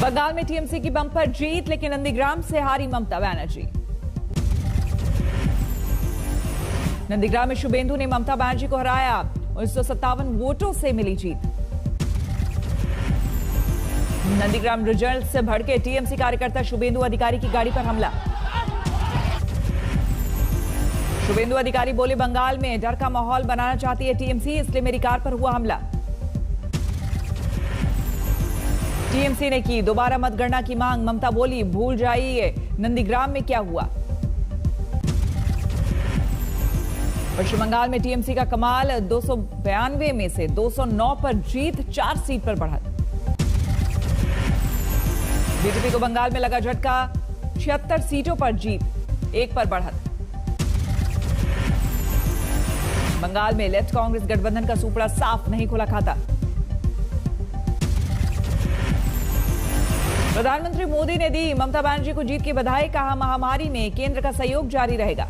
बंगाल में टीएमसी की बंपर जीत, लेकिन नंदीग्राम से हारी ममता बनर्जी। नंदीग्राम में शुभेंदु ने ममता बनर्जी को हराया। 1957 वोटों से मिली जीत। नंदीग्राम रिजल्ट से भड़के टीएमसी कार्यकर्ता, शुभेंदु अधिकारी की गाड़ी पर हमला। शुभेंदु अधिकारी बोले, बंगाल में डर का माहौल बनाना चाहती है टीएमसी, इसलिए मेरी कार पर हुआ हमला। टीएमसी ने की दोबारा मतगणना की मांग। ममता बोली, भूल जाइए नंदीग्राम में क्या हुआ। पश्चिम बंगाल में टीएमसी का कमाल, 292 में से 209 पर जीत, 4 सीट पर बढ़त। बीजेपी को बंगाल में लगा झटका, 76 सीटों पर जीत, 1 पर बढ़त। बंगाल में लेफ्ट कांग्रेस गठबंधन का सुपड़ा साफ, नहीं खुला खाता। प्रधानमंत्री मोदी ने दी ममता बनर्जी को जीत की बधाई, कहा महामारी में केंद्र का सहयोग जारी रहेगा।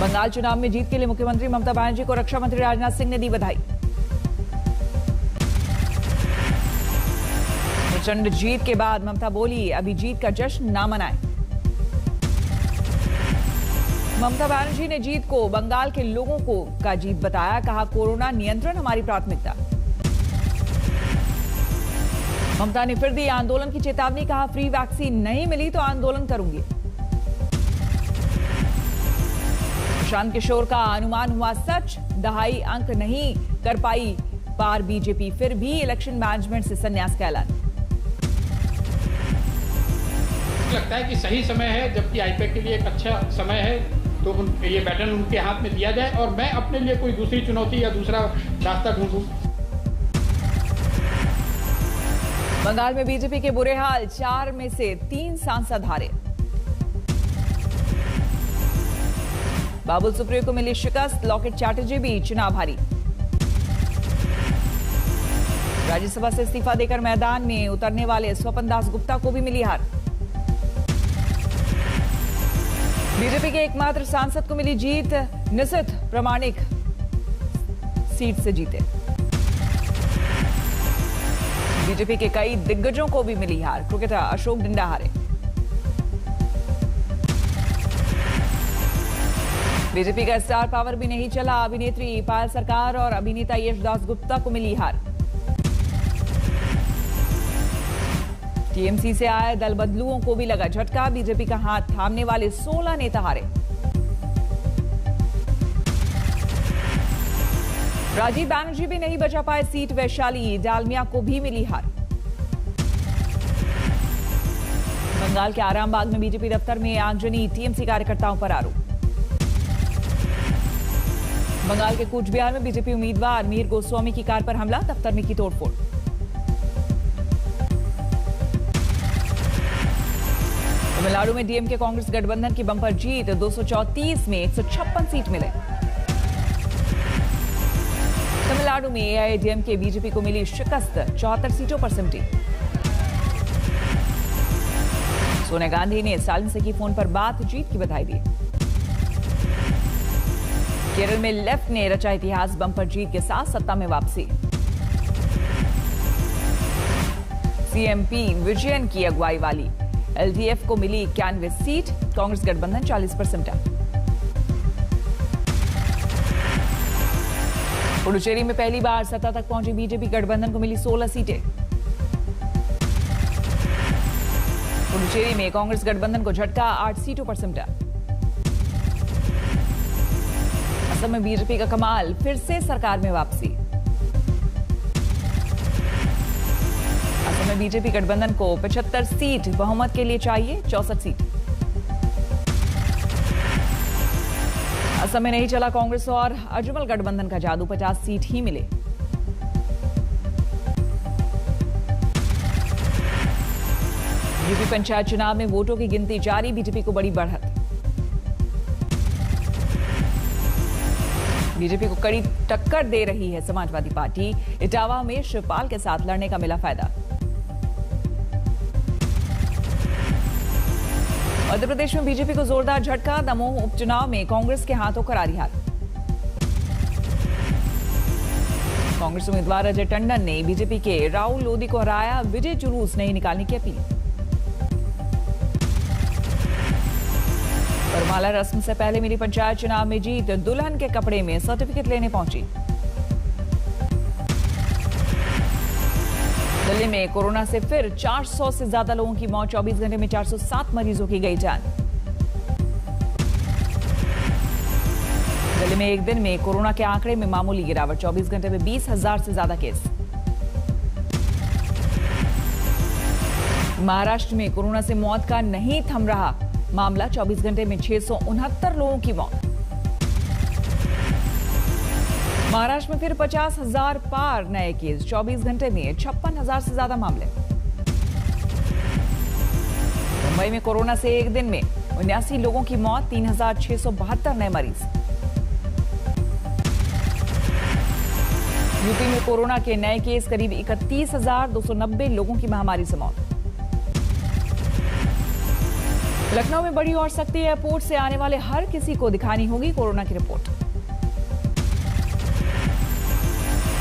बंगाल चुनाव में जीत के लिए मुख्यमंत्री ममता बनर्जी को रक्षा मंत्री राजनाथ सिंह ने दी बधाई। प्रचंड जीत के बाद ममता बोली, अभी जीत का जश्न ना मनाएं। ममता बनर्जी ने जीत को बंगाल के लोगों को का जीत बताया, कहा कोरोना नियंत्रण हमारी प्राथमिकता। ममता ने फिर दी आंदोलन की चेतावनी, कहा फ्री वैक्सीन नहीं मिली तो आंदोलन करूंगी। प्रशांत किशोर का अनुमान हुआ सच, दहाई अंक नहीं कर पाई पार बीजेपी, फिर भी इलेक्शन मैनेजमेंट से संन्यास का ऐलान। लगता है कि सही समय है, जबकि आईपैक के लिए एक अच्छा समय है, तो ये बैटन उनके हाथ में दिया जाए और मैं अपने लिए कोई दूसरी चुनौती या दूसरा रास्ता ढूंढूं। बंगाल में बीजेपी के बुरे हाल, 4 में से 3 सांसद हारे। बाबुल सुप्रियो को मिली शिकस्त, लॉकेट चैटर्जी भी चुनाव हारी। राज्यसभा से इस्तीफा देकर मैदान में उतरने वाले स्वपन दास गुप्ता को भी मिली हार। बीजेपी के एकमात्र सांसद को मिली जीत, निशित प्रामाणिक सीट से जीते। बीजेपी के कई दिग्गजों को भी मिली हार, क्रिकेटर अशोक डिंडा हारे। बीजेपी का स्टार पावर भी नहीं चला, अभिनेत्री पायल सरकार और अभिनेता यश दास गुप्ता को मिली हार। टीएमसी से आए दल बदलुओं को भी लगा झटका, बीजेपी का हाथ थामने वाले 16 नेता हारे। राजीव बनर्जी भी नहीं बचा पाए सीट, वैशाली डालमिया को भी मिली हार। बंगाल के आरामबाग में बीजेपी दफ्तर में आगजनी, टीएमसी कार्यकर्ताओं पर आरोप। बंगाल के कूच बिहार में बीजेपी उम्मीदवार मिहिर गोस्वामी की कार पर हमला, दफ्तर में की तोड़फोड़। तमिलनाडु में डीएमके कांग्रेस गठबंधन की बंपर जीत, 234 में 156 सीट मिले। तमिलनाडु में एआईएडीएमके बीजेपी को मिली शिकस्त, 74 सीटों पर सिमटी। सोनिया गांधी ने स्टालिन से की फोन पर बातचीत की बधाई दी। केरल में लेफ्ट ने रचा इतिहास, बंपर जीत के साथ सत्ता में वापसी। सीएमपी विजयन की अगुवाई वाली एलडीएफ को मिली 91 सीट, कांग्रेस गठबंधन 40 पर सिमटा। पुडुचेरी में पहली बार सत्ता तक पहुंची बीजेपी गठबंधन को मिली 16 सीटें। पुडुचेरी में कांग्रेस गठबंधन को झटका, 8 सीटों पर सिमटा। असम में बीजेपी का कमाल, फिर से सरकार में वापसी। असम में बीजेपी गठबंधन को 75 सीट बहुमत के लिए चाहिए, 64 सीट। असम में नहीं चला कांग्रेस और अजमल गठबंधन का जादू, 50 सीट ही मिले। यूपी पंचायत चुनाव में वोटों की गिनती जारी, बीजेपी को बड़ी बढ़त। बीजेपी को कड़ी टक्कर दे रही है समाजवादी पार्टी, इटावा में शिवपाल के साथ लड़ने का मिला फायदा। मध्य प्रदेश में बीजेपी को जोरदार झटका, दमोह उपचुनाव में कांग्रेस के हाथों करारी हार। कांग्रेस उम्मीदवार अजय टंडन ने बीजेपी के राहुल लोधी को हराया। विजय जुलूस नहीं निकालने की अपील। वरमाला रस्म से पहले मिली पंचायत चुनाव में जीत, दुल्हन के कपड़े में सर्टिफिकेट लेने पहुंची। दिल्ली में कोरोना से फिर 400 से ज्यादा लोगों की मौत, 24 घंटे में 407 मरीजों की गई जान। दिल्ली में एक दिन में कोरोना के आंकड़े में मामूली गिरावट, 24 घंटे में 20,000 से ज्यादा केस। महाराष्ट्र में कोरोना से मौत का नहीं थम रहा मामला, 24 घंटे में 669 लोगों की मौत। महाराष्ट्र में फिर 50,000 पार नए केस, 24 घंटे में 56,000 से ज्यादा मामले। मुंबई में कोरोना से एक दिन में 79 लोगों की मौत, 3,672 नए मरीज। यूपी में कोरोना के नए केस, करीब 31,290 लोगों की महामारी से मौत। लखनऊ में बड़ी और सख्ती, एयरपोर्ट से आने वाले हर किसी को दिखानी होगी कोरोना की रिपोर्ट।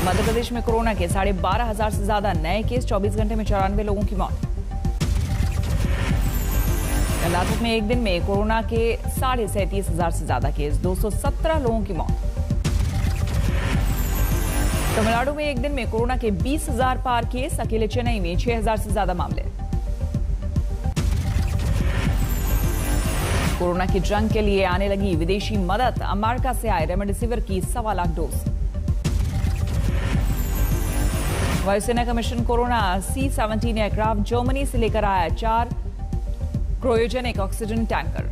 मध्य प्रदेश में कोरोना के 12,500 से ज्यादा नए केस, 24 घंटे में 94 लोगों की मौत। कर्नाटक में एक दिन में कोरोना के 37,500 से ज्यादा केस, 217 लोगों की मौत। तमिलनाडु में एक दिन में कोरोना के 20,000 पार केस, अकेले चेन्नई में 6,000 से ज्यादा मामले। कोरोना की जंग के लिए आने लगी विदेशी मदद, अमेरिका से आए रेमडेसिविर की 1.25 लाख डोज। वायुसेना का mission corona C-17 aircraft Germany से लेकर आया 4 क्रायोजेनिक ऑक्सीजन टैंकर।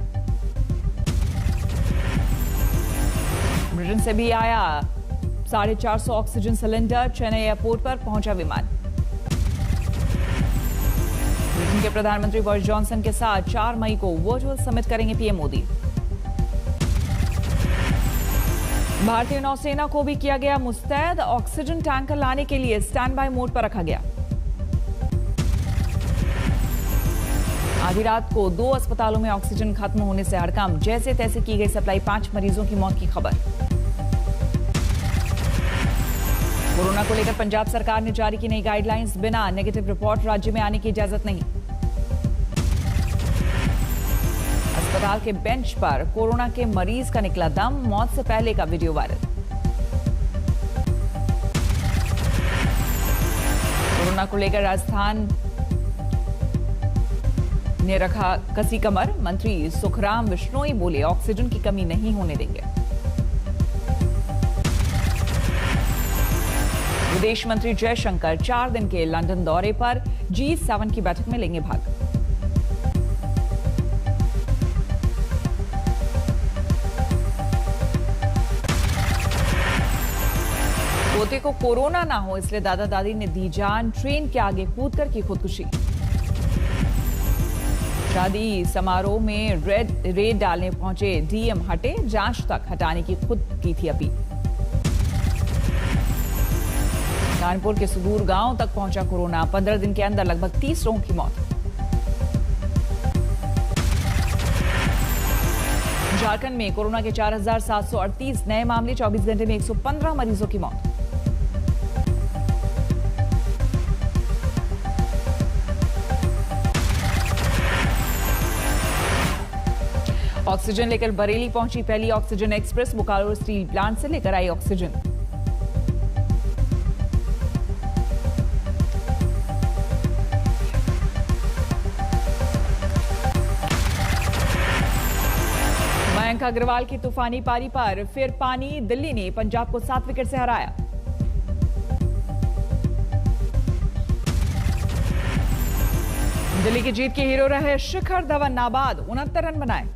ब्रिटेन से भी आया 450 ऑक्सीजन सिलेंडर, चेन्नई एयरपोर्ट पर पहुंचा विमान। ब्रिटेन के प्रधानमंत्री बोरिस जॉनसन के साथ 4 मई को वर्चुअल समिट करेंगे पीएम मोदी। भारतीय नौसेना को भी किया गया मुस्तैद, ऑक्सीजन टैंकर लाने के लिए स्टैंड बाय मोड पर रखा गया। आधी रात को 2 अस्पतालों में ऑक्सीजन खत्म होने से हड़कंप, जैसे तैसे की गई सप्लाई, 5 मरीजों की मौत की खबर। कोरोना को लेकर पंजाब सरकार ने जारी की नई गाइडलाइंस, बिना नेगेटिव रिपोर्ट राज्य में आने की इजाजत नहीं। अस्पताल के बेंच पर कोरोना के मरीज का निकला दम, मौत से पहले का वीडियो वायरल। कोरोना को लेकर राजस्थान ने रखा कसी कमर, मंत्री सुखराम विश्नोई बोले ऑक्सीजन की कमी नहीं होने देंगे। विदेश मंत्री जयशंकर 4 दिन के लंदन दौरे पर, G7 की बैठक में लेंगे भाग। पोते को कोरोना ना हो इसलिए दादा दादी ने दी जान, ट्रेन के आगे कूदकर की खुदकुशी। शादी समारोह में रेड डालने पहुंचे डीएम, हटे, जांच तक हटाने की खुद की थी अपील। कानपुर के सुदूर गांव तक पहुंचा कोरोना, 15 दिन के अंदर लगभग 30 लोगों की मौत। झारखंड में कोरोना के 4,738 नए मामले, 24 घंटे में 115 मरीजों की मौत। ऑक्सीजन लेकर बरेली पहुंची पहली oxygen express, Bokaro steel plant से लेकर आई ऑक्सीजन। मयंक अग्रवाल की तूफानी पारी पर फिर पानी, दिल्ली ने पंजाब को 7 विकेट से हराया। दिल्ली की जीत के हीरो रहे शिखर धवन, नाबाद 69 रन बनाए।